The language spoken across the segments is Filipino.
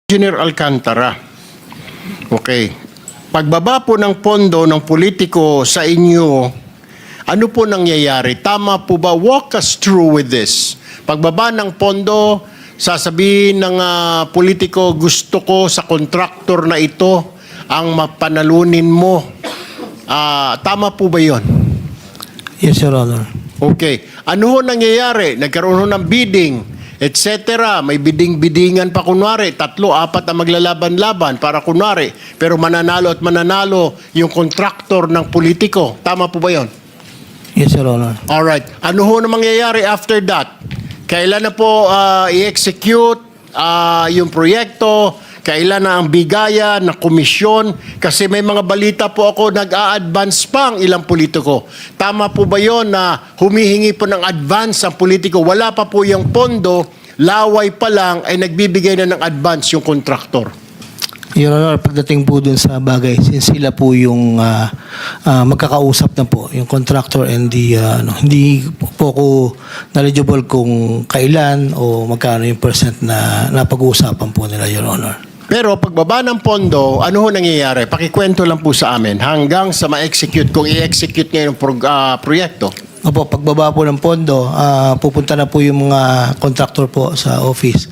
Engineer Alcantara. Okay. Pagbaba po ng pondo ng politiko sa inyo, ano po nangyayari? Tama po ba? Walk us through with this. Pagbaba ng pondo, sasabihin ng politiko, gusto ko sa kontraktor na ito ang mapanalunin mo. Tama po ba yon? Yes, Your Honor. Okay. Ano ho nangyayari? Nagkaroon ho ng bidding, etc. May biding-bidingan pa kunwari. 3, 4 ang maglalaban-laban para kunwari. Pero mananalo at mananalo yung kontraktor ng politiko. Tama po ba yon? Yes, Your Honor. Alright. Ano ho na mangyayari after that? Kailan na po i-execute yung proyekto? Kailan na ang bigaya na komisyon? Kasi may mga balita po ako nag-a-advance pa ang ilang politiko. Tama po ba yon na humihingi po ng advance ang politiko? Wala pa po yung pondo, laway pa lang ay nagbibigay na ng advance yung kontraktor. Your Honor, pagdating po dun sa bagay, since sila po yung magkakausap na po, yung contractor and the, hindi po ko knowledgeable kung kailan o magkano yung percent na napag-uusapan po nila, Your Honor. Pero pagbaba ng pondo, ano ho nangyayari? Pakikwento lang po sa amin hanggang sa ma-execute, kung i-execute ngayon yung proyekto. Opo, pagbaba po ng pondo, pupunta na po yung mga contractor po sa office.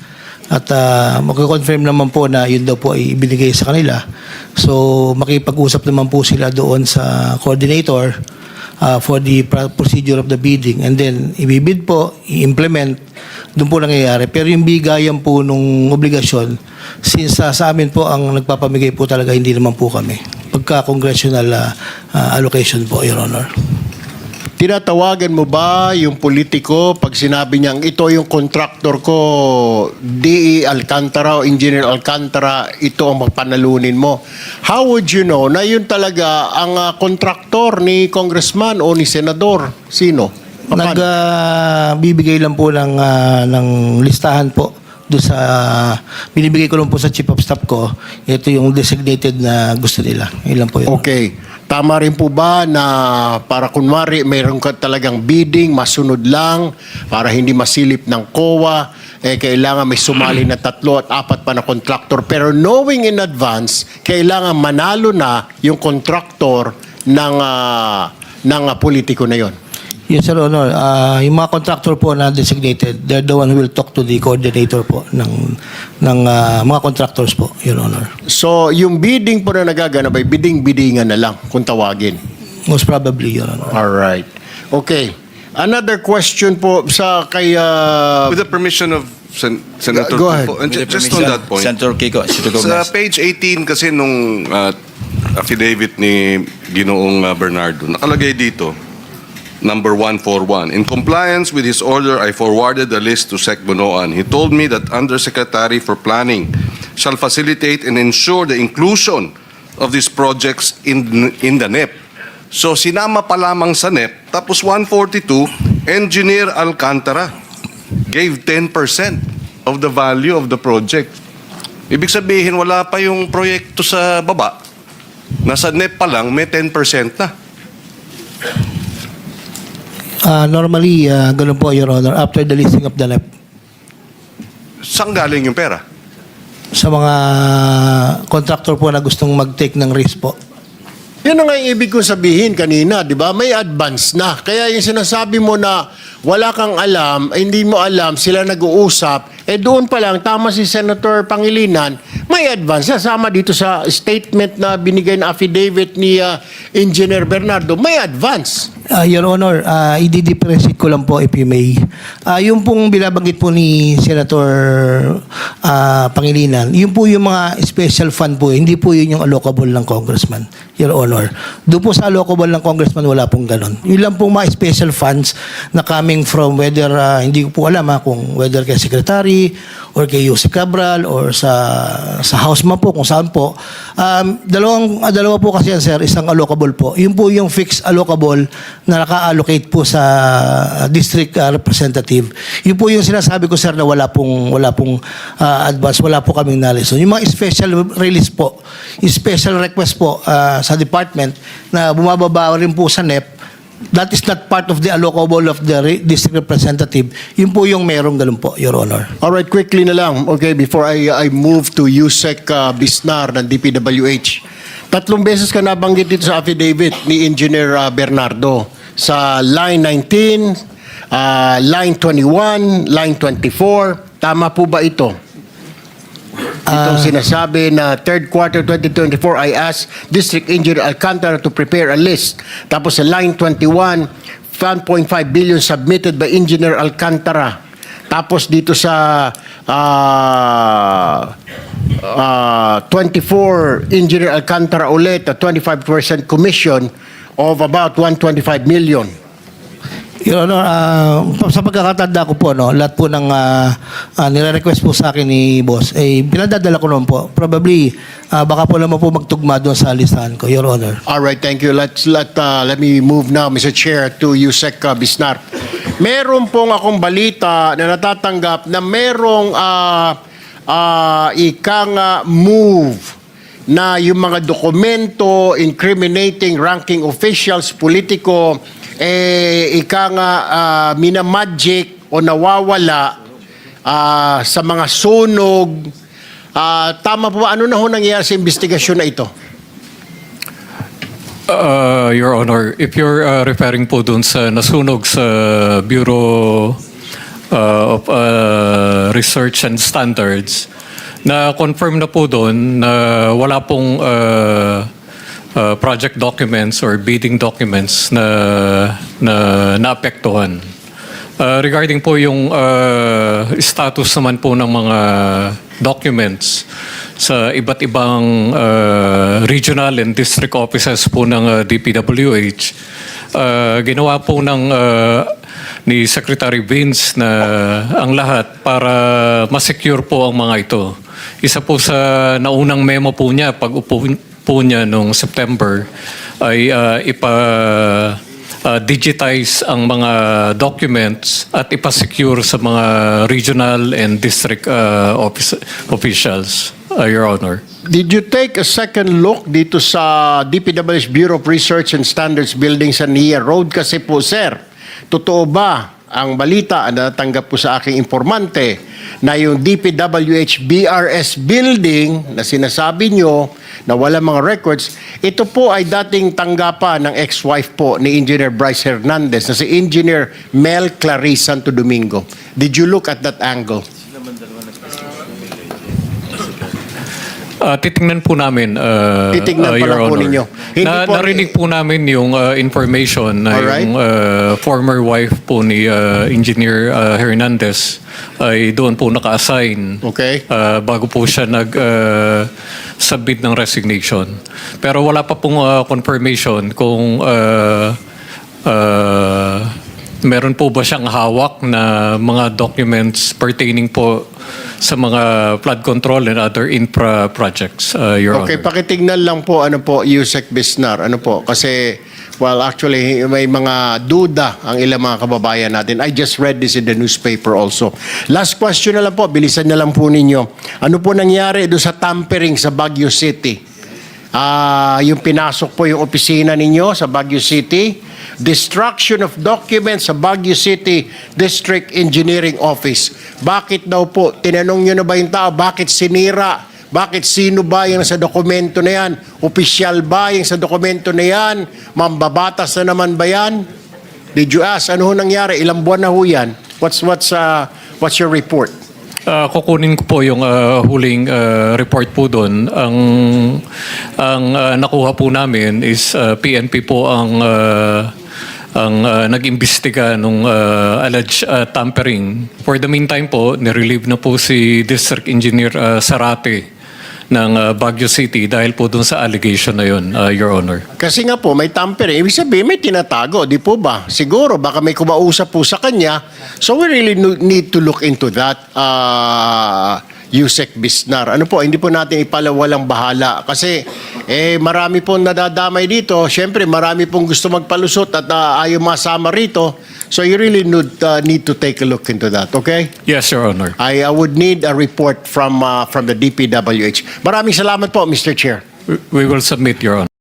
At magko-confirm naman po na yun daw po ay ibinigay sa kanila. So makipag-usap naman po sila doon sa coordinator for the procedure of the bidding. And then ibibid po, i-implement, doon po nangyayari. Pero yung bigayan po nung obligasyon, since sa amin po ang nagpapamigay po talaga, hindi naman po kami. Pagka-congressional allocation po, Your Honor. Tinatawagan mo ba yung politiko pag sinabi niyang ito yung contractor ko, DE Alcantara o Engineer Alcantara, ito ang mapanalunin mo? How would you know na yun talaga ang contractor ni congressman o ni senador? Sino? Nagbibigay lang po ng listahan po doon sa binibigay ko lang po sa chief of staff ko. Ito yung designated na gusto nila. Ilan po yun. Okay. Tama rin po ba na para kunwari mayroon ka talagang bidding, masunod lang para hindi masilip ng COA, kailangan may sumali na 3 at 4 pa na contractor. Pero knowing in advance, kailangan manalo na yung contractor ng politiko na yon. Yes, Sir Honor. Yung mga contractor po na designated, they're the one who will talk to the coordinator po ng mga contractors po, Your Honor. So, yung bidding po na nagaganap ay bidding-biddingan na lang kung tawagin. Most probably, Your Honor. Alright. Okay. Another question po sa kay... With the permission of Senator Go ahead. Kiko, and just on that point, Senator Kiko, sa page 18 kasi nung affidavit ni Ginoong Bernardo, nakalagay dito, number 141. In compliance with his order, I forwarded the list to Sec Bonoan. He told me that Undersecretary for Planning shall facilitate and ensure the inclusion of these projects in the NEP. So sinama pa lamang sa NEP, tapos 142, Engineer Alcantara gave 10% of the value of the project. Ibig sabihin, wala pa yung proyekto sa baba. Nasa NEP pa lang, may 10% na. Normally, ganun po, Your Honor, after the listing of the NEP. Saan galing yung pera? Sa mga contractor po na gustong mag-take ng risk po. Yun ang nga yung ibig kong sabihin kanina, di ba? May advance na. Kaya yung sinasabi mo na wala kang alam, hindi mo alam, sila nag-uusap, doon pa lang, tama si Senator Pangilinan, may advance na. Sama dito sa statement na binigay na affidavit ni Engineer Bernardo, may advance. Your Honor, i-differentiate ko lang po if you may. Yung pong binabanggit po ni Senator Pangilinan, yun po yung mga special fund po, hindi po yun yung allocable ng congressman, Your Honor. Doon po sa allocable ng congressman, wala pong ganun. Yun lang pong mga special funds na coming from whether, hindi ko po alam kung whether kay Secretary or kay Jose Cabral or sa House man po, kung saan po. Dalawa po kasi yan, sir, isang allocable po. Yun po yung fixed allocable na naka-allocate po sa district representative. Yun po yung sinasabi ko, sir, na wala pong advance, wala po kaming knowledge. So, yung mga special release po, special request po sa department na bumababa rin po sa NEP, that is not part of the allocable of the district representative. Yun po yung merong ganun po, Your Honor. Alright, quickly na lang. Okay, before I move to Yusek Bisnar ng DPWH. 3 beses ka nabanggit dito sa affidavit ni Engineer Bernardo. Sa line 19, line 21, line 24. Tama po ba ito? Itong sinasabi na third quarter 2024, I asked District Engineer Alcantara to prepare a list. Tapos sa line 21, 1.5 billion submitted by Engineer Alcantara. Tapos dito sa 24, Engineer Alcantara ulit, a 25% commission of about 125 million. Your Honor, sa pagkakatanda ko po, no, lahat po ng nire-request po sa akin ni boss, pinadadala ko naman po. Probably, baka po naman po magtugma doon sa listahan ko, Your Honor. All right, thank you. Let me move now, Mr. Chair, to Yusek Bisnar. Meron pong akong balita na natatanggap na merong move na yung mga dokumento incriminating ranking officials, politiko, minamagic o nawawala sa mga sunog. Tama po ba? Ano na ho nangyayari sa investigasyon na ito? Your Honor, if you're referring po dun sa nasunog sa Bureau of Research and Standards, na-confirm na po doon na wala pong project documents or bidding documents na naapektuhan. Regarding po yung status naman po ng mga documents sa iba't ibang regional and district offices po ng DPWH, ginawa po ni Secretary Vince na ang lahat para ma-secure po ang mga ito. Isa po sa naunang memo po niya pag upo po niya noong September ay digitize ang mga documents at ipa-secure sa mga regional and district officials, Your Honor. Did you take a second look dito sa DPWH Bureau of Research and Standards building sa Nia Road? Kasi po, sir, totoo ba ang balita na natanggap ko sa aking informante na yung DPWH BRS building na sinasabi nyo na wala mga records, ito po ay dating tanggapan ng ex-wife po ni Engineer Bryce Hernandez na si Engineer Mel Clarice Santo Domingo. Did you look at that angle? Titingnan po namin, Titingnan pa Your lang po Honor. ninyo. Hindi po narinig po namin yung information na Alright. yung former wife po ni Engineer Hernandez ay doon po naka-assign Okay. bago po siya nag-submit ng resignation. Pero wala pa pong confirmation kung meron po ba siyang hawak na mga documents pertaining po sa mga flood control and other infra projects, Your Okay, Honor. pakitignan lang po, Yusek Bisnar, kasi, well, actually, may mga duda ang ilang mga kababayan natin. I just read this in the newspaper also. Last question na lang po, bilisan na lang po ninyo. Ano po nangyari doon sa tampering sa Baguio City? Yung pinasok po yung opisina ninyo sa Baguio City, destruction of documents sa Baguio City District Engineering Office. Bakit daw po? Tinanong nyo na ba yung tao? Bakit sinira? Bakit sino ba yung sa dokumento na yan? Opisyal ba yung sa dokumento na yan? Mambabatas na naman ba yan? Did you ask? Ano ho nangyari? Ilang buwan na ho yan? What's your report? Kukunin ko po yung huling report po doon. Ang nakuha po namin is PNP po ang nag-imbestiga nung alleged tampering. For the meantime po, nirelieve na po si District Engineer Sarate ng Baguio City dahil po dun sa allegation na yun, Your Honor. Kasi nga po, may tampering. Ibig sabihin, may tinatago, di po ba? Siguro, baka may kumausap po sa kanya. So we really need to look into that, Yusek Bisnar. Ano po, hindi po natin ipalawalang bahala. Kasi, marami pong nadadamay dito. Siyempre, marami pong gusto magpalusot at ayaw masama rito. So you really need to take a look into that, okay? Yes, Your Honor. I would need a report from the DPWH. Maraming salamat po, Mr. Chair. We will submit, Your Honor.